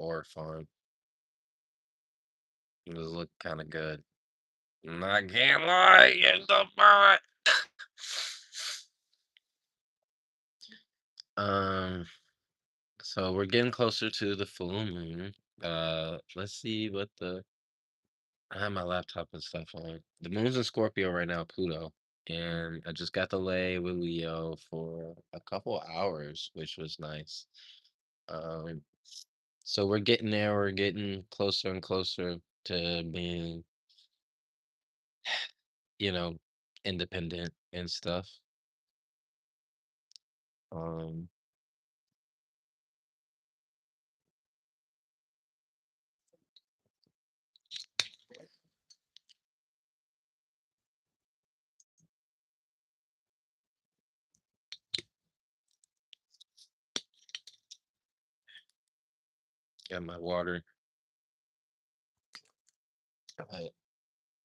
or fun. It just looked kind of good. I can't lie, it's the part. Um, so we're getting closer to the full moon. Let's see what the I have my laptop and stuff on. The moon's in Scorpio right now, Pluto. And I just got to lay with Leo for a couple hours, which was nice. Um, so we're getting there, we're getting closer and closer to being, you know, independent and stuff. Um, got my water. I,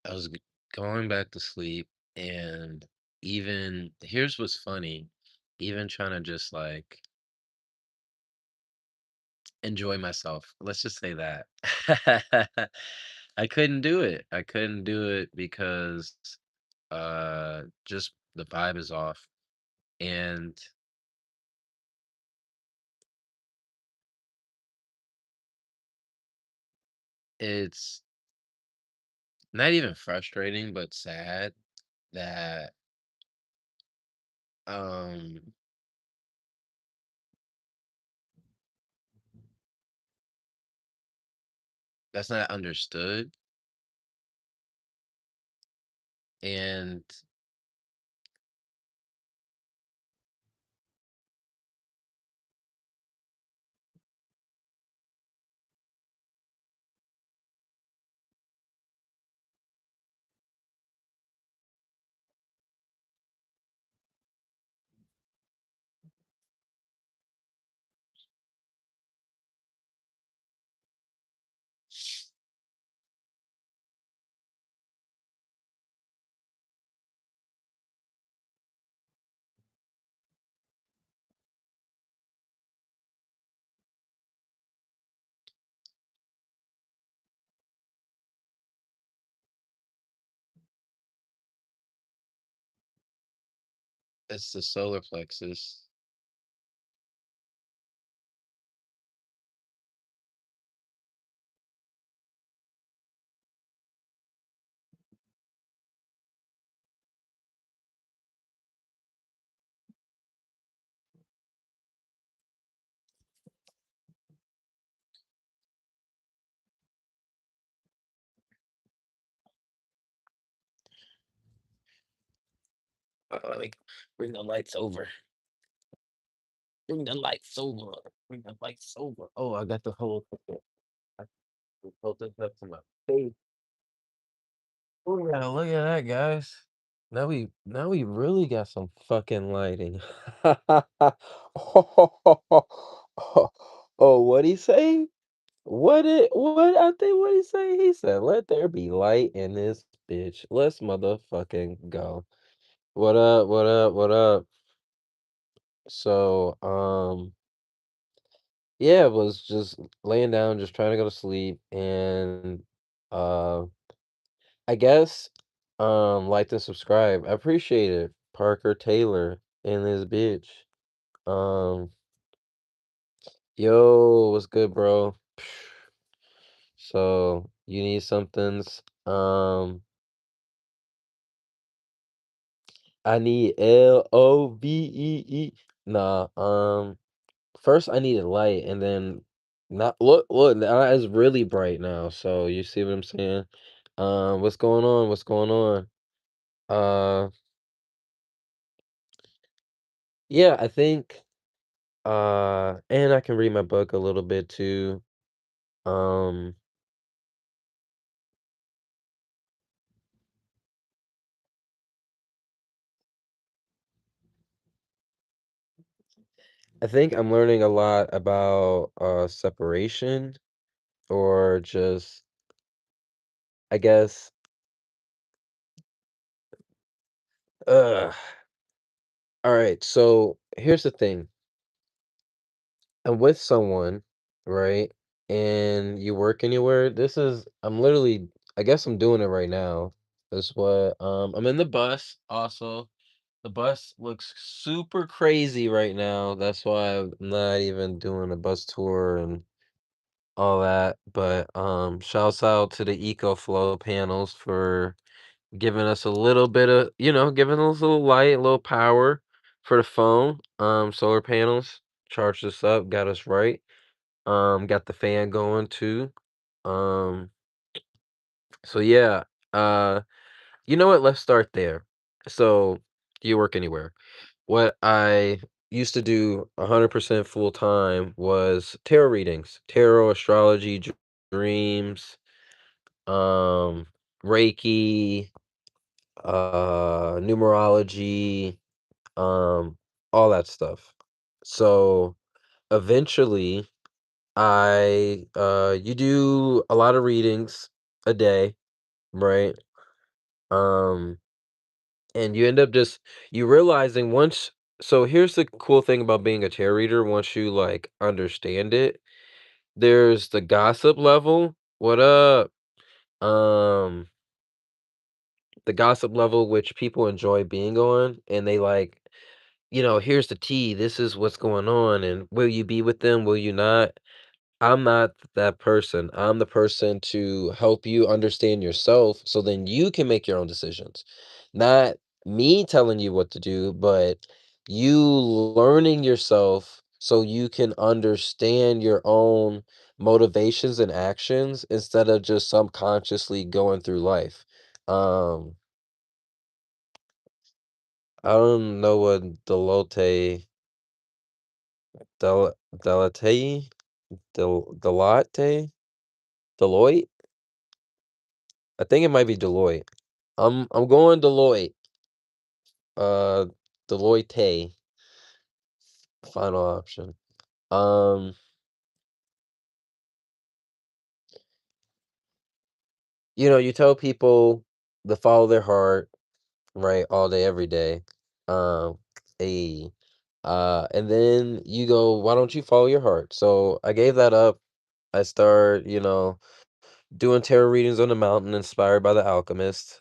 I was going back to sleep, and even here's what's funny, even trying to just like enjoy myself. Let's just say that. I couldn't do it. I couldn't do it because just the vibe is off. And it's not even frustrating, but sad that um that's not understood. And it's the solar plexus. Let me bring the lights over. Bring the lights over. Bring the lights over. Oh, I got the whole I can hold this up to my face. Oh yeah, look at that, guys. Now we really got some fucking lighting. Oh, what he say? What I think what he say? He said, "Let there be light in this bitch. Let's motherfucking go." What up? What up? What up? So, yeah, I was just laying down, just trying to go to sleep, and uh, I guess, like and subscribe. I appreciate it. Parker Taylor and this bitch. Um, yo, what's good, bro? So you need somethings. I need LOVEE. Nah, first I needed light and then not look, now it's really bright now. So you see what I'm saying? What's going on? What's going on? Uh yeah, I think and I can read my book a little bit too. Um I think I'm learning a lot about separation or just I guess uh all right, so here's the thing. I'm with someone, right? and you work anywhere, this is I'm literally I guess I'm doing it right now. That's what I'm in the bus also. The bus looks super crazy right now. That's why I'm not even doing a bus tour and all that. But shouts out to the EcoFlow panels for giving us a little bit of, giving us a little light, a little power for the phone. Solar panels charged us up, got us right. Got the fan going too. Um, so yeah, uh, you know what? Let's start there. So, do you work anywhere? What I used to do 100% full time was tarot readings, tarot, astrology, dreams, um, Reiki, numerology, um, all that stuff. So eventually you do a lot of readings a day, right? Um, and you end up just you realizing once so here's the cool thing about being a tarot reader once you like understand it. There's the gossip level. What up? Um, the gossip level which people enjoy being on and they like, here's the tea. This is what's going on and will you be with them? Will you not? I'm not that person. I'm the person to help you understand yourself so then you can make your own decisions. Not me telling you what to do, but you learning yourself so you can understand your own motivations and actions instead of just subconsciously going through life. Um, I don't know what del, delate, delate, Deloitte. I think it might be Deloitte. I'm going Deloitte. Uh, Deloitte, final option. Um, you tell people to follow their heart, right, all day, every day. Um, a, and then you go, why don't you follow your heart? So I gave that up. I start, doing tarot readings on the mountain inspired by The Alchemist,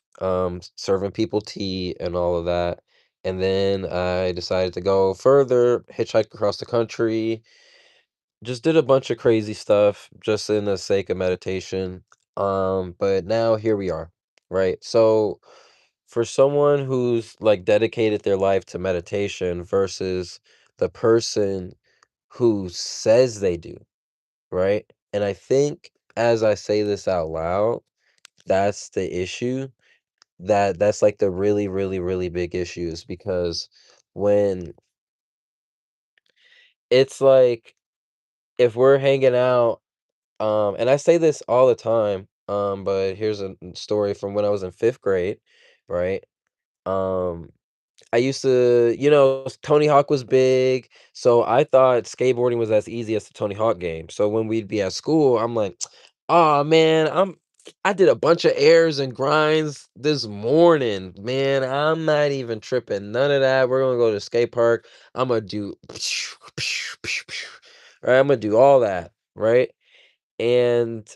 serving people tea and all of that. And then I decided to go further, hitchhike across the country, just did a bunch of crazy stuff just in the sake of meditation. But now here we are, right? So for someone who's like dedicated their life to meditation versus the person who says they do, right? And I think as I say this out loud, that's the issue. That's like the really, really, really big issue is because when it's like if we're hanging out, and I say this all the time, but here's a story from when I was in 5th grade, right? Um, I used to, Tony Hawk was big, so I thought skateboarding was as easy as the Tony Hawk game. So when we'd be at school, I'm like, "Oh man, I did a bunch of airs and grinds this morning, man. I'm not even tripping. None of that. We're gonna go to the skate park. I'm gonna do, right? I'm gonna do all that, right? And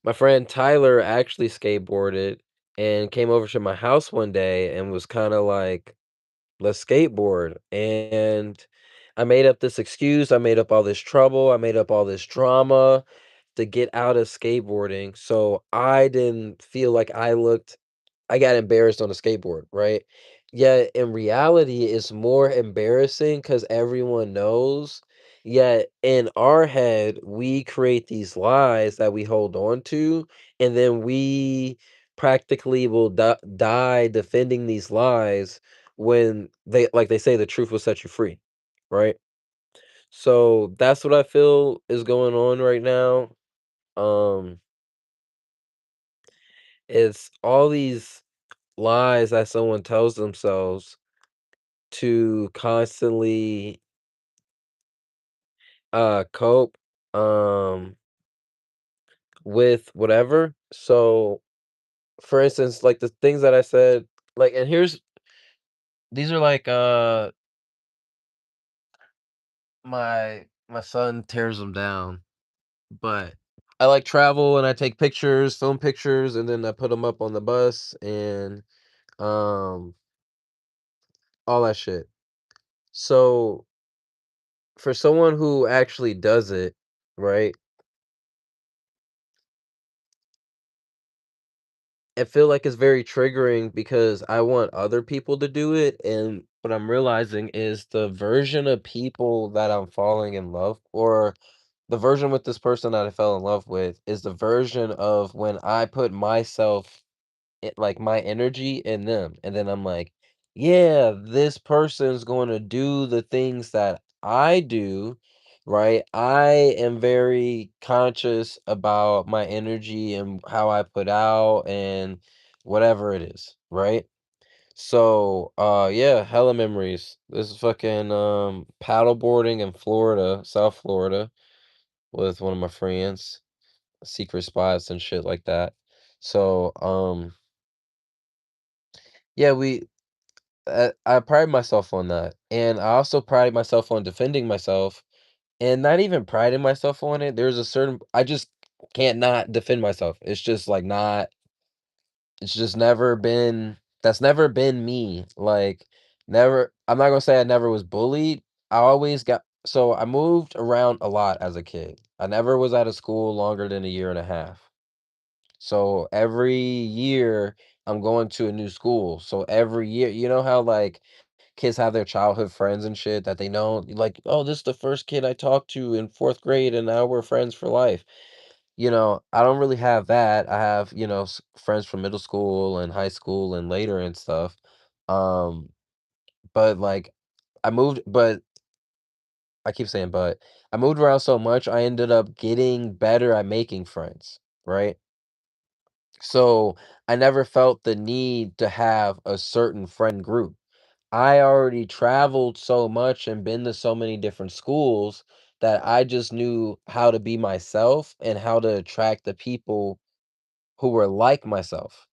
my friend Tyler actually skateboarded and came over to my house one day and was kind of like, let's skateboard. And I made up this excuse. I made up all this trouble. I made up all this drama to get out of skateboarding. So I didn't feel like I got embarrassed on a skateboard, right? Yet in reality, it's more embarrassing because everyone knows. Yet in our head, we create these lies that we hold on to, and then we practically will die defending these lies when like they say, the truth will set you free, right? So that's what I feel is going on right now. Um, it's all these lies that someone tells themselves to constantly cope with whatever. So for instance, like the things that I said, like and these are like, my son tears them down, but I like travel and I take pictures, film pictures, and then I put them up on the bus and, um, all that shit. So, for someone who actually does it, right, I feel like it's very triggering because I want other people to do it, and what I'm realizing is the version of people that I'm falling in love or the version with this person that I fell in love with is the version of when I put myself like my energy in them. And then I'm like, yeah, this person's going to do the things that I do, right? I am very conscious about my energy and how I put out and whatever it is, right? So, yeah, hella memories. This is fucking paddleboarding in Florida, South Florida, with one of my friends, secret spots and shit like that. So, yeah, I pride myself on that, and I also pride myself on defending myself, and not even priding myself on it. There's a certain I just can't not defend myself. It's just like not. It's just never been. That's never been me. Like never. I'm not gonna say I never was bullied. I always got. So I moved around a lot as a kid. I never was out of school longer than a year and a half. So every year I'm going to a new school. So every year, you know how like kids have their childhood friends and shit that they know, like, oh, this is the first kid I talked to in fourth grade, and now we're friends for life. I don't really have that. I have, friends from middle school and high school and later and stuff. Um, but like but I keep saying, but I moved around so much, I ended up getting better at making friends, right? So I never felt the need to have a certain friend group. I already traveled so much and been to so many different schools that I just knew how to be myself and how to attract the people who were like myself,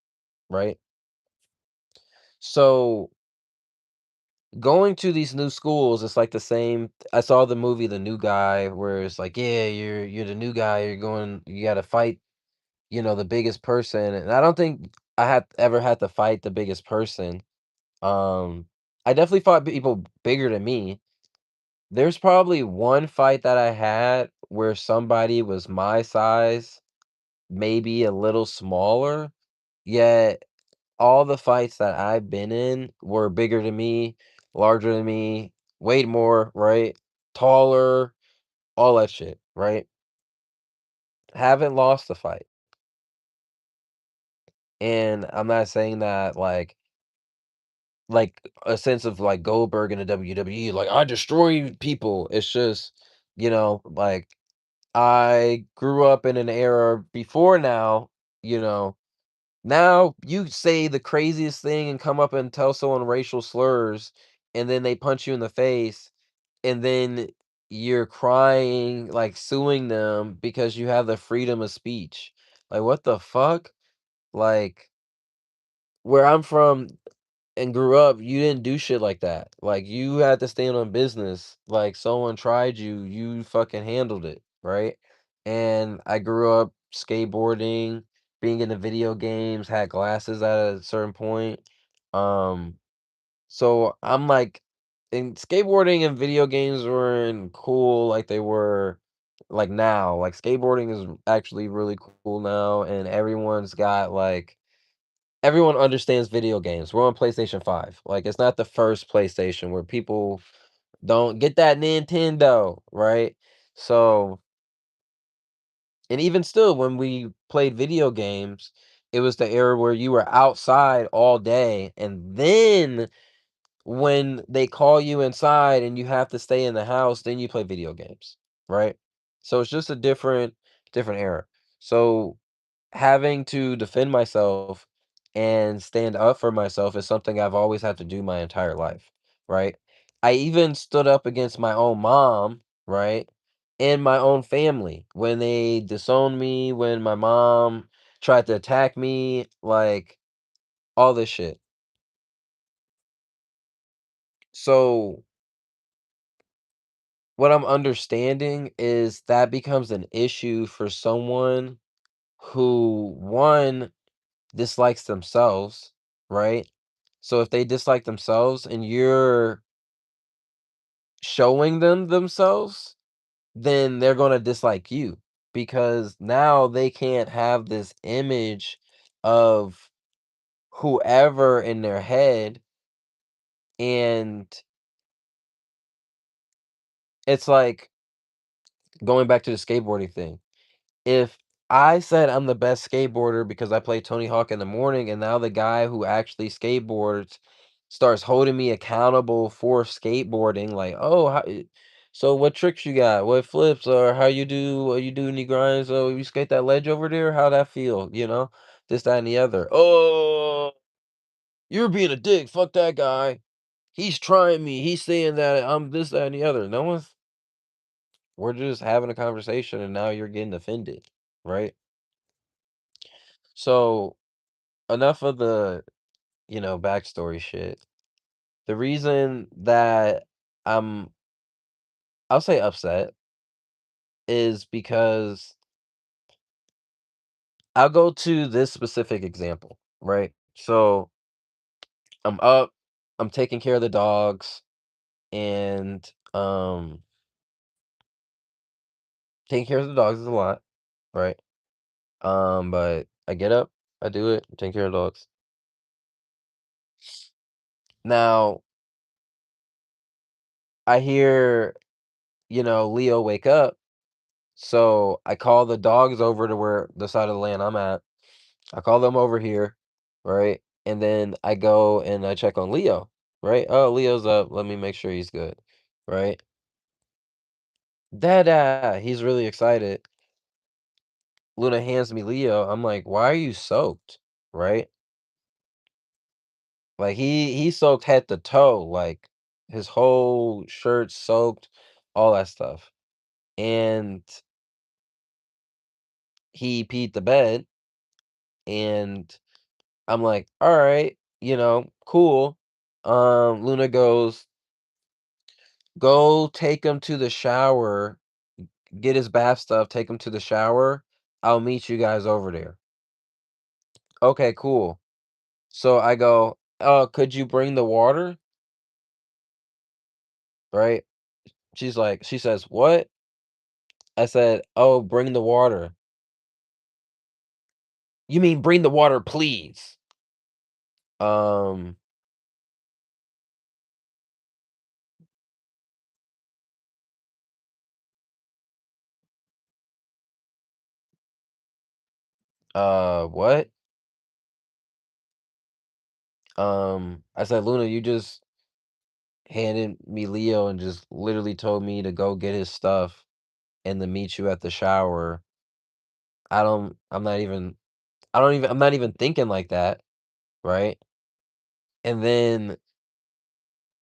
right? So going to these new schools, it's like the same. I saw the movie The New Guy where it's like, yeah, you're the new guy, you gotta fight, the biggest person. And I don't think I had ever had to fight the biggest person. I definitely fought people bigger than me. There's probably one fight that I had where somebody was my size, maybe a little smaller, yet all the fights that I've been in were bigger than me, larger than me, weighed more, right? Taller, all that shit, right? Haven't lost a fight. And I'm not saying that like a sense of like Goldberg in the WWE, like I destroy people. It's just, like I grew up in an era before now, you know. Now you say the craziest thing and come up and tell someone racial slurs, and then they punch you in the face, and then you're crying, like suing them because you have the freedom of speech. Like, what the fuck? Like, where I'm from and grew up, you didn't do shit like that. Like, you had to stand on business. Like, someone tried you, you fucking handled it, right? And I grew up skateboarding, being into video games, had glasses at a certain point. Um, so I'm like, and skateboarding and video games weren't cool like they were like now. Like, skateboarding is actually really cool now, and everyone understands video games. We're on PlayStation 5. Like, it's not the first PlayStation where people don't get that Nintendo, right? So, and even still, when we played video games, it was the era where you were outside all day, and then when they call you inside and you have to stay in the house, then you play video games, right? So it's just a different era. So having to defend myself and stand up for myself is something I've always had to do my entire life, right? I even stood up against my own mom, right? And my own family when they disowned me, when my mom tried to attack me, like all this shit. So what I'm understanding is that becomes an issue for someone who, one, dislikes themselves, right? So if they dislike themselves and you're showing them themselves, then they're gonna dislike you because now they can't have this image of whoever in their head, and it's like going back to the skateboarding thing. If I said I'm the best skateboarder because I play Tony Hawk in the morning, and now the guy who actually skateboards starts holding me accountable for skateboarding, like, "Oh, so what tricks you got? What flips? Or how you do any grinds? Oh, you skate that ledge over there? How that feel? You know, this, that, and the other. Oh, you're being a dick. Fuck that guy. He's trying me. He's saying that I'm this, that, and the other. No one's. We're just having a conversation, and now you're getting offended, right? So enough of the, backstory shit. The reason that I'm, I'll say upset is because I'll go to this specific example, right? So I'm up, I'm taking care of the dogs, and taking care of the dogs is a lot, right? But I get up, I do it, I'm taking care of dogs. Now I hear, Leo wake up. So I call the dogs over to where the side of the land I'm at. I call them over here, right? And then I go and I check on Leo, right? Oh, Leo's up. Let me make sure he's good, right? Dada, he's really excited. Luna hands me Leo. I'm like, why are you soaked, right? Like he soaked head to toe, like his whole shirt soaked, all that stuff. And he peed the bed, and I'm like, "All right, cool." Luna goes, "Go take him to the shower, get his bath stuff, take him to the shower. I'll meet you guys over there." Okay, cool. So I go, could you bring the water?" Right? She says, "What?" I said, "Oh, bring the water." "You mean bring the water, please." Um, what? I said, "Luna, you just handed me Leo and just literally told me to go get his stuff and to meet you at the shower." I'm not even thinking like that, right? And then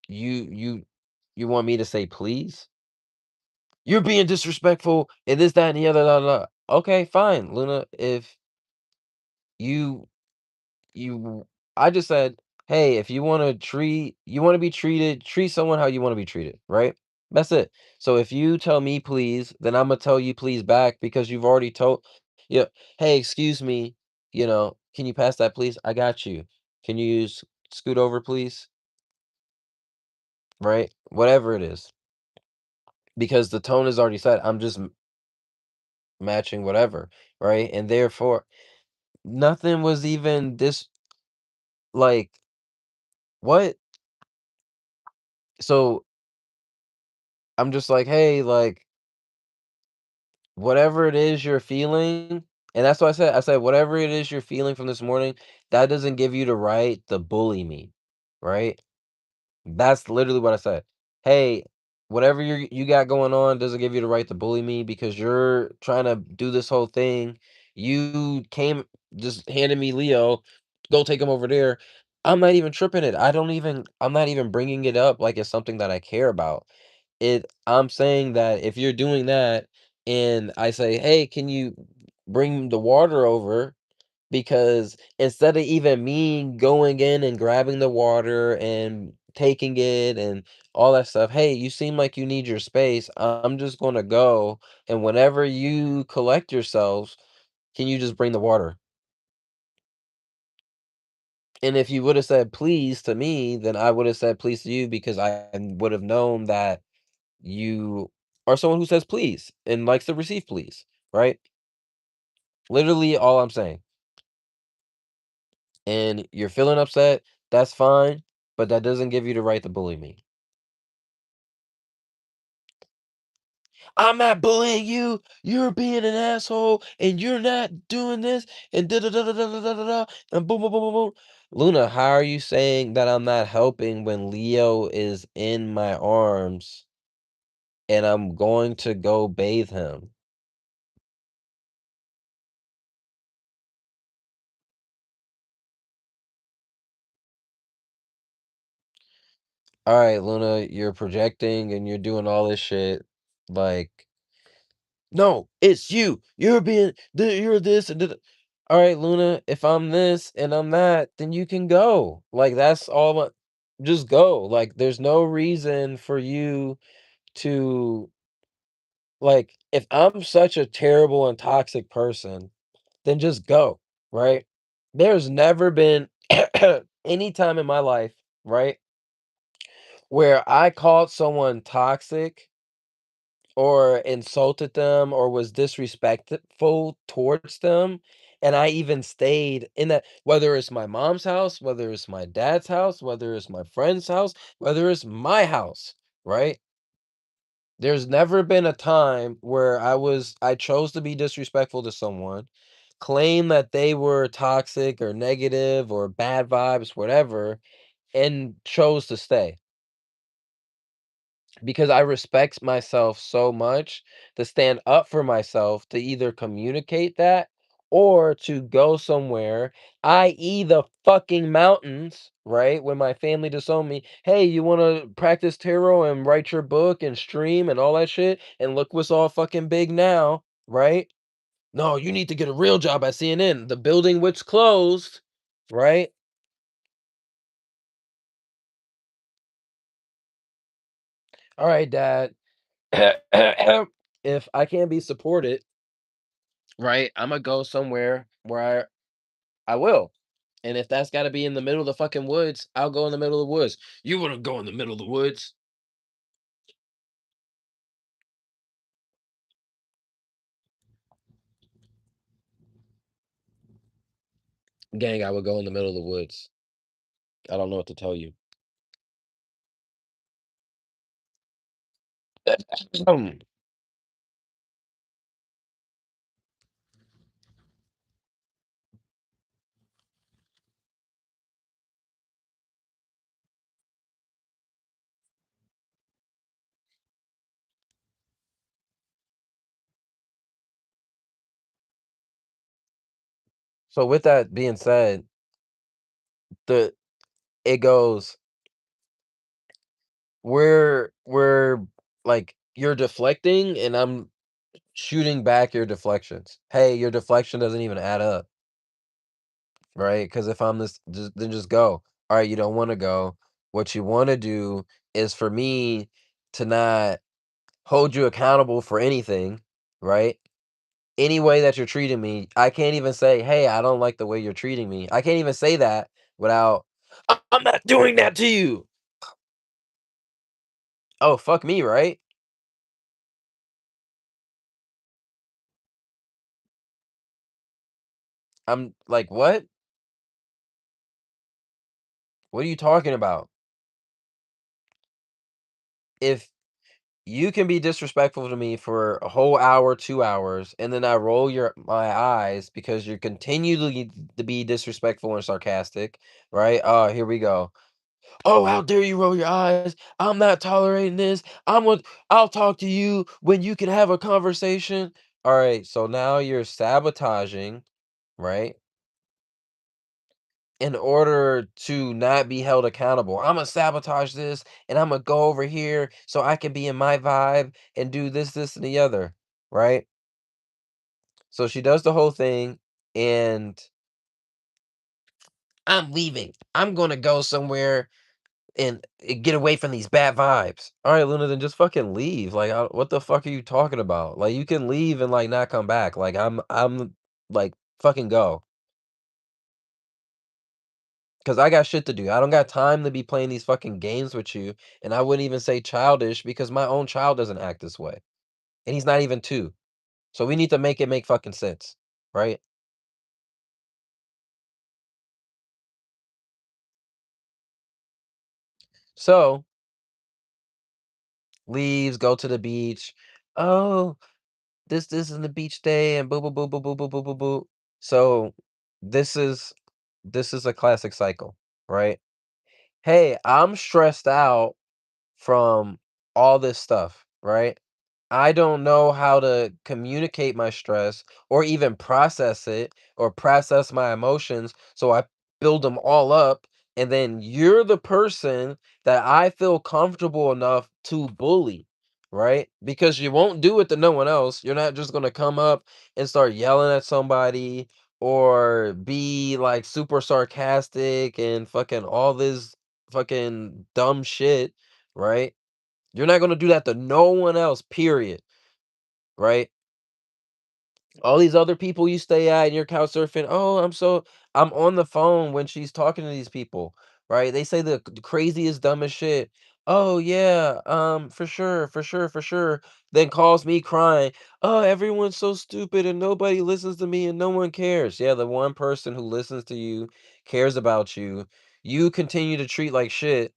you you you want me to say please? You're being disrespectful and this, that, and the other, blah, blah. Okay, fine, Luna. If you you I just said, "Hey, if you wanna be treated, treat someone how you wanna be treated," right? That's it. So if you tell me please, then Imma tell you please back because you've already told, yeah, "Hey, excuse me, can you pass that please? I got you. Can you scoot over, please?" Right? Whatever it is. Because the tone is already set. I'm just matching whatever, right? And therefore, nothing was even this, like, what? So I'm just like, "Hey, like, whatever it is you're feeling," and that's what I said. I said, "Whatever it is you're feeling from this morning, that doesn't give you the right to bully me." Right? That's literally what I said. "Hey, whatever you got going on doesn't give you the right to bully me because you're trying to do this whole thing. You came just handed me Leo, go take him over there." I'm not even tripping it. I'm not even bringing it up like it's something that I care about. I'm saying that if you're doing that and I say, "Hey, can you bring the water over?" Because instead of even me going in and grabbing the water and taking it and all that stuff. Hey, you seem like you need your space. I'm just gonna go. And whenever you collect yourselves, can you just bring the water? And if you would have said please to me, then I would have said please to you because I would have known that you are someone who says please and likes to receive please, right? Literally all I'm saying. And you're feeling upset, that's fine, but that doesn't give you the right to bully me. I'm not bullying you. You're being an asshole and you're not doing this and da da da da da da da da da, and boom boom boom boom boom. Luna, how are you saying that I'm not helping when Leo is in my arms and I'm going to go bathe him? All right, Luna, you're projecting and you're doing all this shit. Like, no, it's you. You're this and all right, Luna, if I'm this and I'm that, then you can go. Like that's all just go. Like there's no reason for you to like if I'm such a terrible and toxic person, then just go, right? There's never been any time in my life, right, where I called someone toxic or insulted them or was disrespectful towards them, and I even stayed in that whether it's my mom's house, whether it's my dad's house, whether it's my friend's house, whether it's my house, right? There's never been a time where I chose to be disrespectful to someone, claim that they were toxic or negative or bad vibes, whatever, and chose to stay. Because I respect myself so much to stand up for myself to either communicate that or to go somewhere, i.e. the fucking mountains, right? When my family disowned me, "Hey, you wanna practice tarot and write your book and stream and all that shit? And look what's all fucking big now," right? "No, you need to get a real job at CNN, the building which closed," right? "Alright, dad, if I can't be supported, right, Imma go somewhere where I will. And if that's gotta be in the middle of the fucking woods, I'll go in the middle of the woods." "You wanna go in the middle of the woods?" "Gang, I would go in the middle of the woods." I don't know what to tell you. So with that being said, the it goes, we're like, you're deflecting and I'm shooting back your deflections. "Hey, your deflection doesn't even add up," right? Because if I'm this then just go. Alright, you don't wanna go. What you wanna do is for me to not hold you accountable for anything, right? Any way that you're treating me, I can't even say, "Hey, I don't like the way you're treating me." I can't even say that without, I'm not doing that to you." Oh, fuck me, right? I'm like, "What? What are you talking about?" If you can be disrespectful to me for a whole hour, 2 hours, and then I roll my eyes because you're continually to be disrespectful and sarcastic, right? Oh, here we go. "Oh, how dare you roll your eyes? I'm not tolerating this. I'll talk to you when you can have a conversation." All right, so now you're sabotaging, right? In order to not be held accountable. "Imma sabotage this and Imma go over here so I can be in my vibe and do this, this, and the other," right? So she does the whole thing and I'm leaving. I'm gonna go somewhere. and get away from these bad vibes. All right, Luna, then just fucking leave. Like, what the fuck are you talking about? Like, you can leave and like not come back. Like, I'm like, fucking go, cause I got shit to do. I don't got time to be playing these fucking games with you. And I wouldn't even say childish because my own child doesn't act this way, and he's not even 2. So we need to make it make fucking sense, right? So leaves, go to the beach. Oh, this is the beach day and boo boo boo boo boo boo boo boo boo. So this is this is a classic cycle, right? Hey, I'm stressed out from all this stuff, right? I don't know how to communicate my stress or even process it or process my emotions. So I build them all up. And then you're the person that I feel comfortable enough to bully, right? Because you won't do it to no one else. You're not just going to come up and start yelling at somebody or be like super sarcastic and fucking all this fucking dumb shit, right? You're not gonna do that to no one else, period, right? All these other people you stay at and you're couch surfing, "Oh, I'm on the phone when she's talking to these people," right? They say the craziest, dumbest shit. "Oh, yeah, for sure, for sure, for sure." Then calls me crying, "Oh, everyone's so stupid and nobody listens to me and no one cares." Yeah, the one person who listens to you, cares about you, you continue to treat like shit.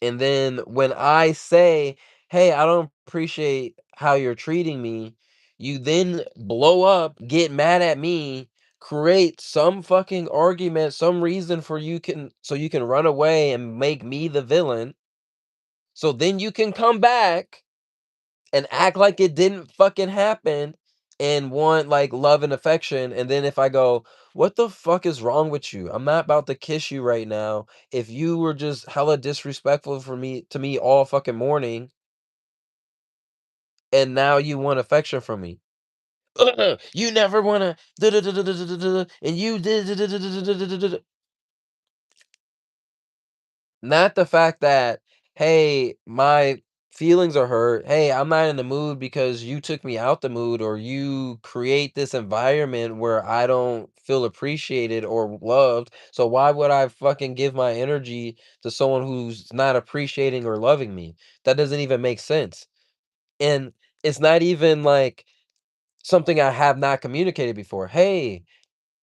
And then when I say, "Hey, I don't appreciate how you're treating me," you then blow up, get mad at me, create some fucking argument, some reason for you can run away and make me the villain. So then you can come back and act like it didn't fucking happen and want like love and affection. And then if I go, "What the fuck is wrong with you? I'm not about to kiss you right now. If you were just hella disrespectful for me to me all fucking morning and now you want affection from me." You never wanna and you did. Not the fact that, "Hey, my feelings are hurt. Hey, I'm not in the mood because you took me out the mood or you create this environment where I don't feel appreciated or loved. So why would I fucking give my energy to someone who's not appreciating or loving me?" That doesn't even make sense. And it's not even like something I have not communicated before. "Hey,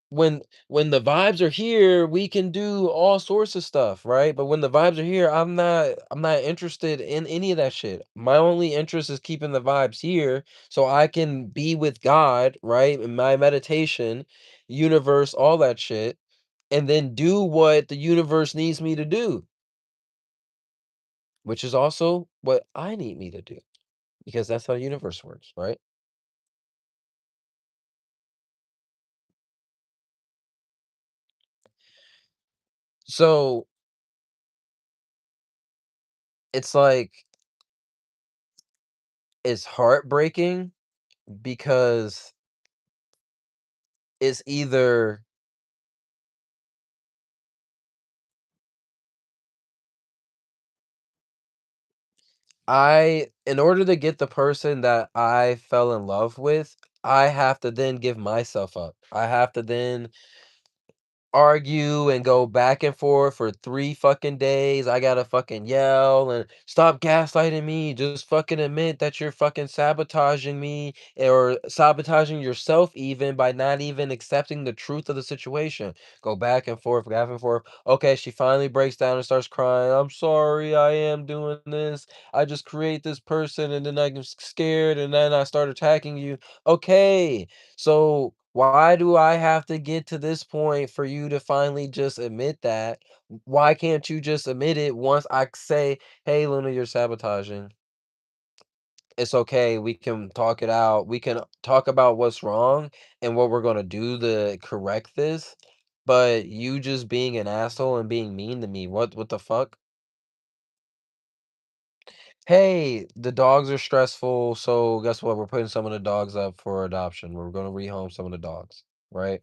when the vibes are here, we can do all sorts of stuff, right? But when the vibes are here, I'm not interested in any of that shit. My only interest is keeping the vibes here so I can be with God, right? In my meditation, universe, all that shit, and then do what the universe needs me to do, which is also what I need me to do because that's how the universe works, right? So, it's like it's heartbreaking because it's either in order to get the person that I fell in love with, I have to then give myself up. I have to then argue and go back and forth for 3 fucking days. I gotta fucking yell and stop gaslighting me. Just fucking admit that you're fucking sabotaging me or sabotaging yourself even by not even accepting the truth of the situation. Go back and forth, back and forth. Okay, she finally breaks down and starts crying. "I'm sorry, I am doing this. I just create this person and then I get scared and then I start attacking you." Okay, so why do I have to get to this point for you to finally just admit that? Why can't you just admit it once I say, "Hey, Luna, you're sabotaging. It's okay. We can talk it out. We can talk about what's wrong and what we're gonna do to correct this." But you just being an asshole and being mean to me. What the fuck? "Hey, the dogs are stressful, so guess what? We're putting some of the dogs up for adoption. We're gonna rehome some of the dogs." Right?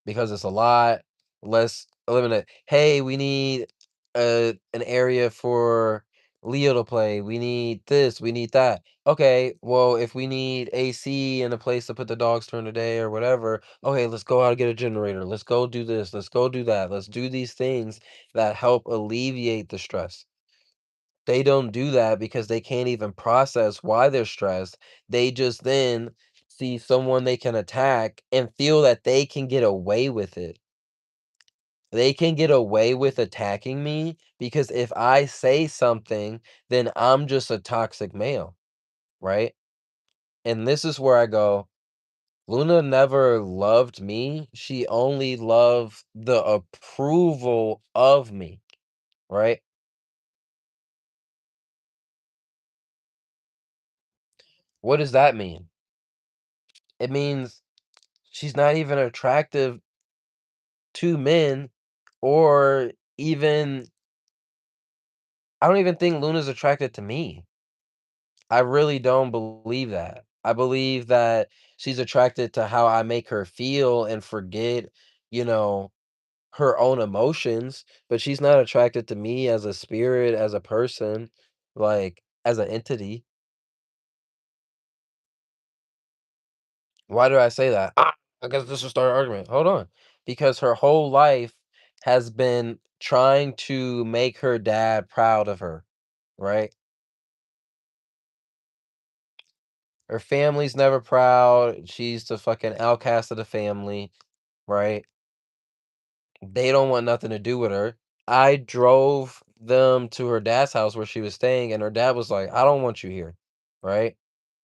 Because it's a lot. Let's eliminate. "Hey, we need an area for Leo to play. We need this, we need that. Okay, well, if we need AC and a place to put the dogs during the day or whatever, okay, let's go out and get a generator. Let's go do this. Let's go do that. Let's do these things that help alleviate the stress. They don't do that because they can't even process why they're stressed. They just then see someone they can attack and feel that they can get away with it. They can get away with attacking me because if I say something, then I'm just a toxic male, right? And this is where I go, Luna never loved me. She only loved the approval of me, right? What does that mean? It means she's not even attractive to men or even I don't even think Luna's attracted to me. I really don't believe that. I believe that she's attracted to how I make her feel and forget, you know, her own emotions, but she's not attracted to me as a spirit, as a person, like as an entity. Why do I say that? I guess this will start an argument. Hold on. Because her whole life has been trying to make her dad proud of her, right? Her family's never proud. She's the fucking outcast of the family, right? They don't want nothing to do with her. I drove them to her dad's house where she was staying, and her dad was like, "I don't want you here." Right?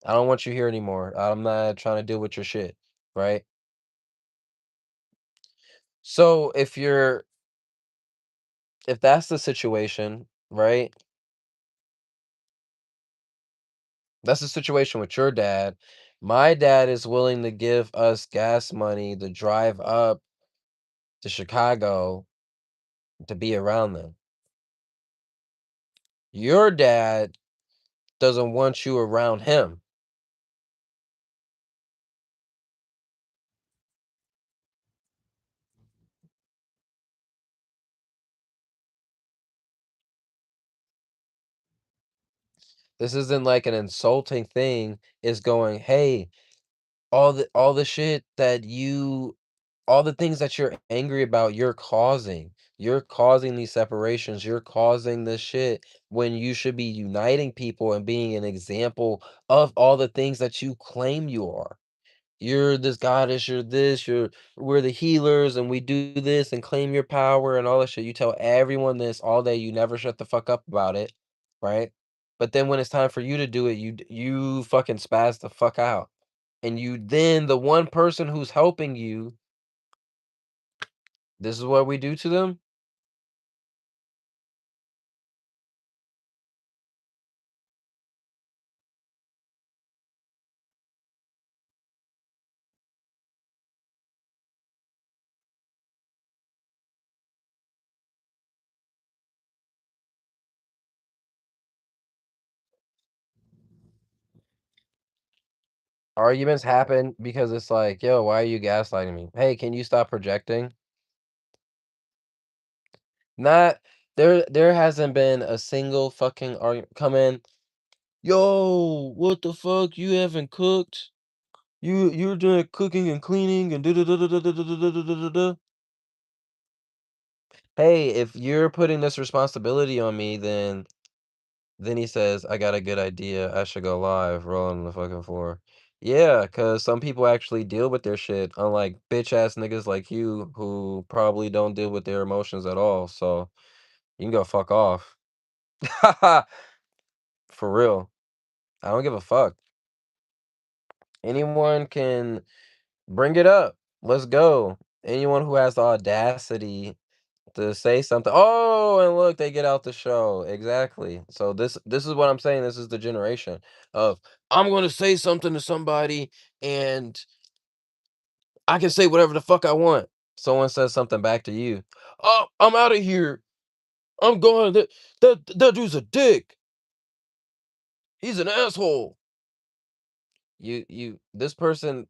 "I don't want you here anymore. I'm not trying to deal with your shit." Right? So if that's the situation, right? That's the situation with your dad. My dad is willing to give us gas money to drive up to Chicago to be around them. Your dad doesn't want you around him. This isn't like an insulting thing. It's going, "Hey, all the shit that you all the things that you're angry about, you're causing. You're causing these separations. You're causing this shit when you should be uniting people and being an example of all the things that you claim you are. You're this goddess, you're this, we're the healers and we do this and claim your power and all that shit. You tell everyone this all day, you never shut the fuck up about it, right? But then when it's time for you to do it, you fucking spaz the fuck out. And you then the one person who's helping you, this is what we do to them? Arguments happen because it's like, "Yo, why are you gaslighting me? Hey, can you stop projecting?" Not there hasn't been a single fucking argument come in, "Yo, what the fuck? You haven't cooked? You're doing cooking and cleaning and da da da da da da da da da da da da. Hey, if you're putting this responsibility on me, then he says, "I got a good idea. I should go live, roll on the fucking floor." Yeah, cause some people actually deal with their shit, unlike bitch ass niggas like you who probably don't deal with their emotions at all. So you can go fuck off. For real. I don't give a fuck. Anyone can bring it up. Let's go. Anyone who has the audacity to say something. Oh, and look, they get out the show. Exactly. So this is what I'm saying. This is the generation of I'm going to say something to somebody and I can say whatever the fuck I want. Someone says something back to you. Oh, I'm out of here. I'm going. That dude's a dick. He's an asshole. This person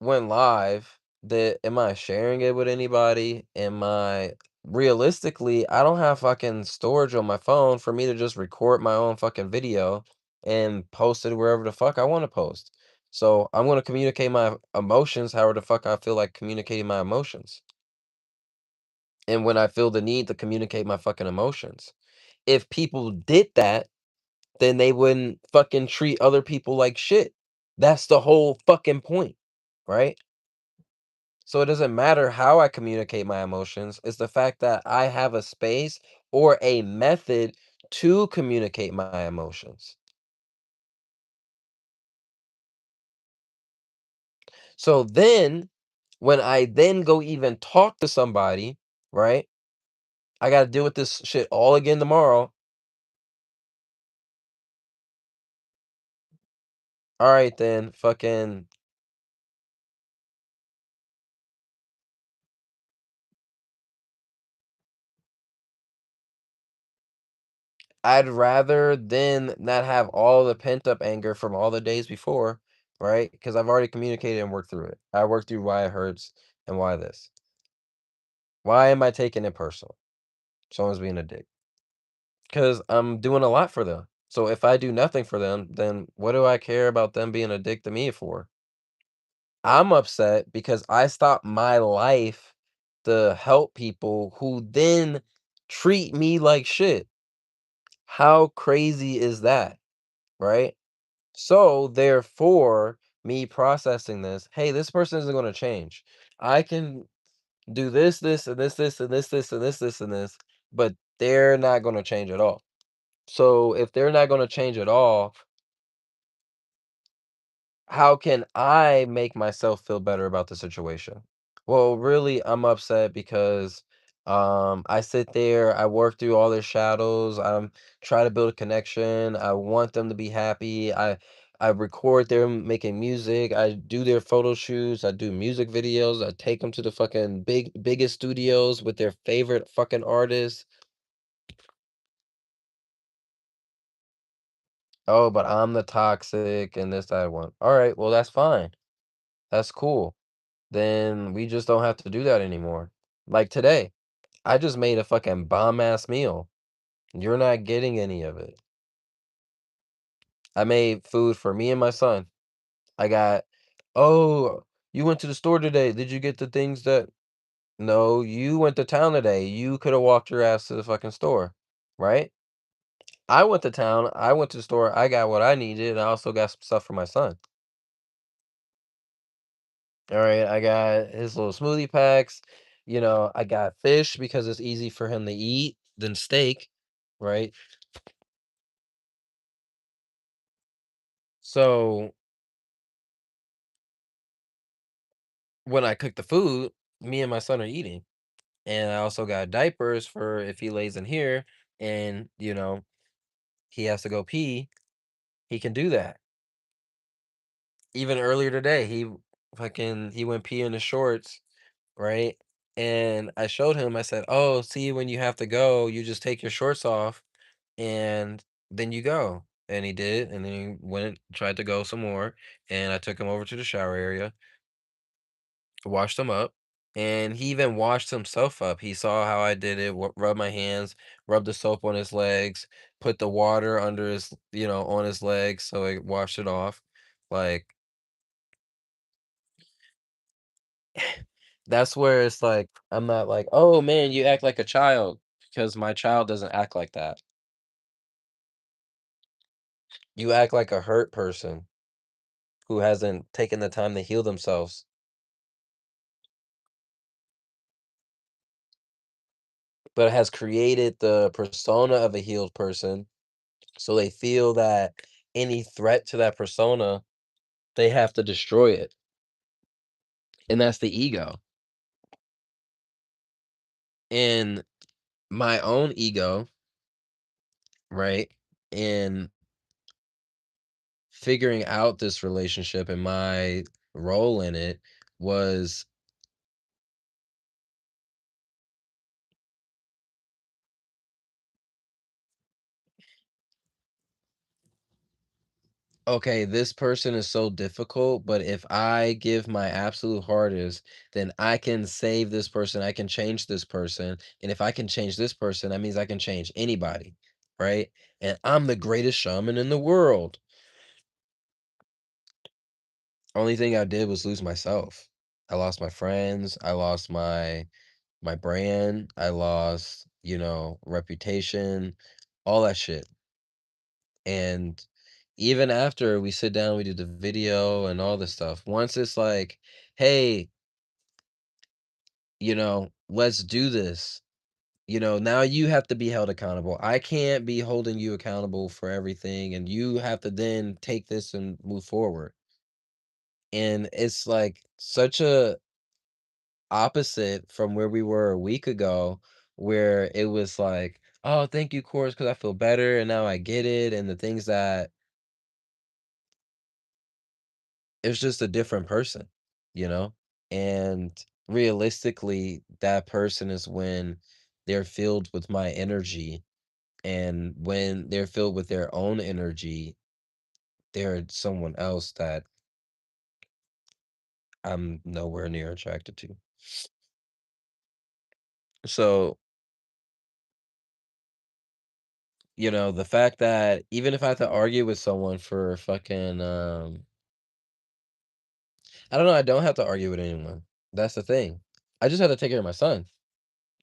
went live. That am I sharing it with anybody? Am I realistically, I don't have fucking storage on my phone for me to just record my own fucking video and post it wherever the fuck I want to post. So I'm gonna communicate my emotions however the fuck I feel like communicating my emotions. And when I feel the need to communicate my fucking emotions. If people did that, then they wouldn't fucking treat other people like shit. That's the whole fucking point, right? So it doesn't matter how I communicate my emotions. It's the fact that I have a space or a method to communicate my emotions. So then, when I then go even talk to somebody, right? I got to deal with this shit all again tomorrow. All right, then, fucking, I'd rather then not have all the pent up anger from all the days before, right? Because I've already communicated and worked through it. I worked through why it hurts and why this. Why am I taking it personal? Someone's being a dick. Because I'm doing a lot for them. So if I do nothing for them, then what do I care about them being a dick to me for? I'm upset because I stopped my life to help people who then treat me like shit. How crazy is that? Right? So therefore, me processing this, hey, this person isn't going to change. I can do this, and this, but they're not going to change at all. So if they're not gonna change at all, how can I make myself feel better about the situation? Well, really, I'm upset because I sit there, I work through all their shadows, I'm try to build a connection. I want them to be happy. I record them making music, I do their photo shoots, I do music videos, I take them to the fucking biggest studios with their favorite fucking artists. Oh, but I'm the toxic and this, that, one. All right, well, that's fine. That's cool. Then we just don't have to do that anymore. Like today, I just made a fucking bomb ass meal. You're not getting any of it. I made food for me and my son. I got, oh, you went to the store today. Did you get the things that? No, you went to town today. You could have walked your ass to the fucking store, right? I went to town. I went to the store. I got what I needed. And I also got some stuff for my son. All right, I got his little smoothie packs. I got fish because it's easy for him to eat than steak, right? So when I cook the food, me and my son are eating. And I also got diapers for if he lays in here and, he has to go pee, he can do that. Even earlier today, he went pee in his shorts, right? And I showed him, I said, "Oh, see, when you have to go, you just take your shorts off and then you go." And he did, and then he went, tried to go some more, and I took him over to the shower area, washed him up, and he even washed himself up. He saw how I did it, rub my hands, rub the soap on his legs, put the water under his, on his legs, so he washed it off. Like, that's where it's like, I'm not like, oh man, you act like a child, because my child doesn't act like that. You act like a hurt person who hasn't taken the time to heal themselves, but has created the persona of a healed person. So they feel that any threat to that persona, they have to destroy it. And that's the ego. And my own ego, right? And figuring out this relationship and my role in it was, okay, this person is so difficult, but if I give my absolute hardest, then I can save this person, I can change this person, and if I can change this person, that means I can change anybody, right? And I'm the greatest shaman in the world. Only thing I did was lose myself. I lost my friends, I lost my brand, I lost, reputation, all that shit. And even after we sit down, we do the video and all this stuff. Once it's like, "Hey, let's do this." Now you have to be held accountable. I can't be holding you accountable for everything, and you have to then take this and move forward. And it's like such a opposite from where we were a week ago, where it was like, "Oh, thank you, course, because I feel better and now I get it." And the things that it's just a different person, you know? And realistically, that person is when they're filled with my energy. And when they're filled with their own energy, they're someone else that I'm nowhere near attracted to. So, the fact that even if I have to argue with someone for fucking, I don't know, I don't have to argue with anyone. That's the thing. I just have to take care of my son.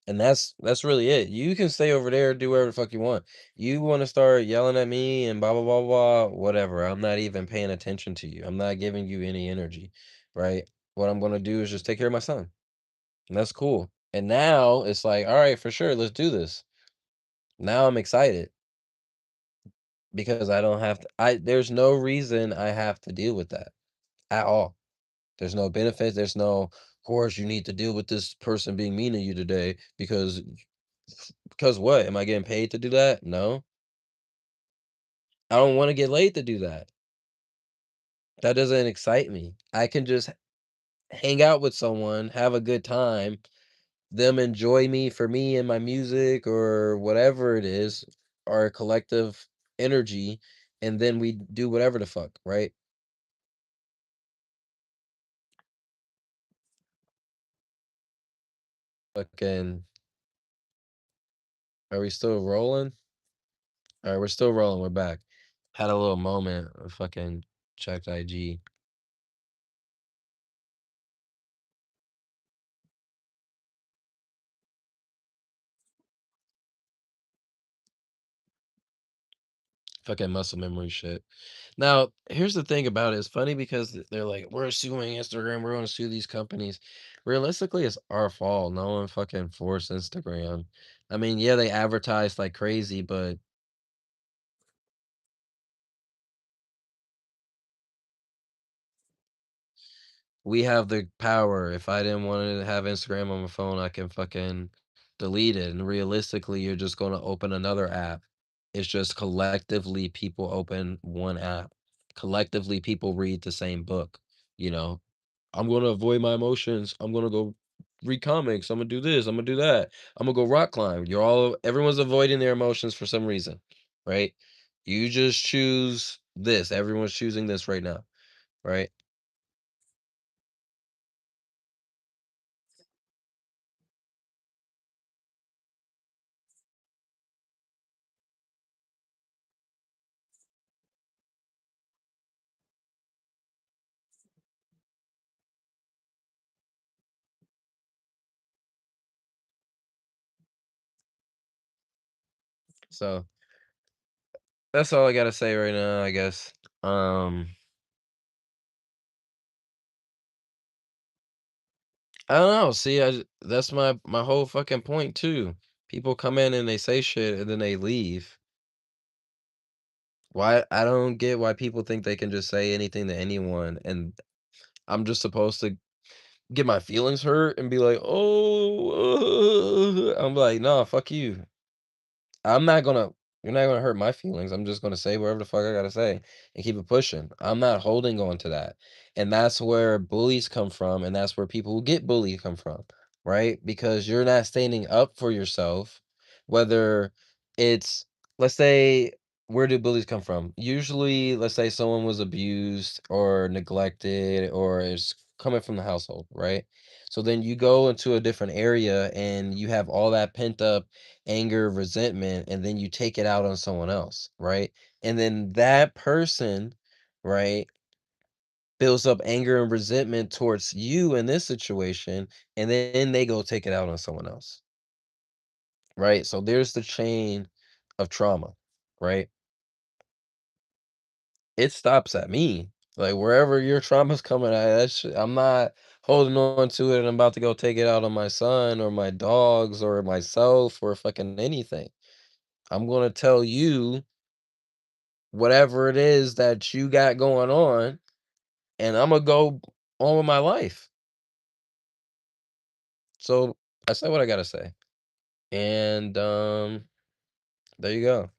And that's really it. You can stay over there, do whatever the fuck you want. You wanna start yelling at me and blah, blah, blah, blah, whatever. I'm not even paying attention to you. I'm not giving you any energy, right? What I'm gonna do is just take care of my son, and that's cool. And now it's like, "Alright, for sure, let's do this." Now I'm excited because I don't have to there's no reason I have to deal with that at all. There's no benefit, there's no, "Of course, you need to deal with this person being mean to you today because what? Am I getting paid to do that? No. I don't wanna get laid to do that. That doesn't excite me. I can just hang out with someone, have a good time, them enjoy me for me and my music or whatever it is, our collective energy, and then we do whatever the fuck, right? Fucking are we still rolling? Alright, we're still rolling, we're back. Had a little moment, fucking checked IG. Fucking muscle memory shit. Now, here's the thing about it. It's funny because they're like, we're suing Instagram. We're going to sue these companies. Realistically, it's our fault. No one fucking forced Instagram. I mean, yeah, they advertise like crazy, but we have the power. If I didn't want to have Instagram on my phone, I can fucking delete it. And realistically, you're just going to open another app. It's just collectively people open one app. Collectively, people read the same book, you know? I'm gonna avoid my emotions. I'm gonna go read comics. I'm gonna do this. I'm gonna do that. I'm gonna go rock climb. Everyone's avoiding their emotions for some reason, right? You just choose this. Everyone's choosing this right now, right? So that's all I gotta say right now, I guess. Um, I don't know. See, that's my whole fucking point too. People come in and they say shit and then they leave. Why I don't get why people think they can just say anything to anyone and I'm just supposed to get my feelings hurt and be like, "Oh," I'm like, "Nah, fuck you. I'm not gonna you're not gonna hurt my feelings. I'm just gonna say whatever the fuck I gotta say and keep it pushing. I'm not holding on to that." And that's where bullies come from, and that's where people who get bullied come from, right? Because you're not standing up for yourself, whether it's let's say where do bullies come from? Usually, let's say someone was abused or neglected or is coming from the household, right? So then you go into a different area and you have all that pent up anger, resentment, and then you take it out on someone else, right? And then that person, right, builds up anger and resentment towards you in this situation, and then they go take it out on someone else, right? So there's the chain of trauma, right? It stops at me. Like, wherever your trauma's coming at, I'm not holding on to it and I'm about to go take it out on my son or my dogs or myself or fucking anything. I'm gonna tell you whatever it is that you got going on, and Imma go on with my life. So, I said what I gotta say. And, there you go.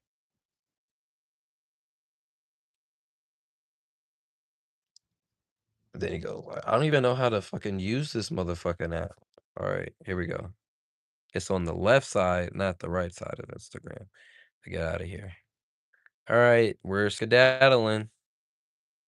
There you go. I don't even know how to fucking use this motherfucking app. Alright, here we go. It's on the left side, not the right side of Instagram. Get out of here. All right, we're skedaddling.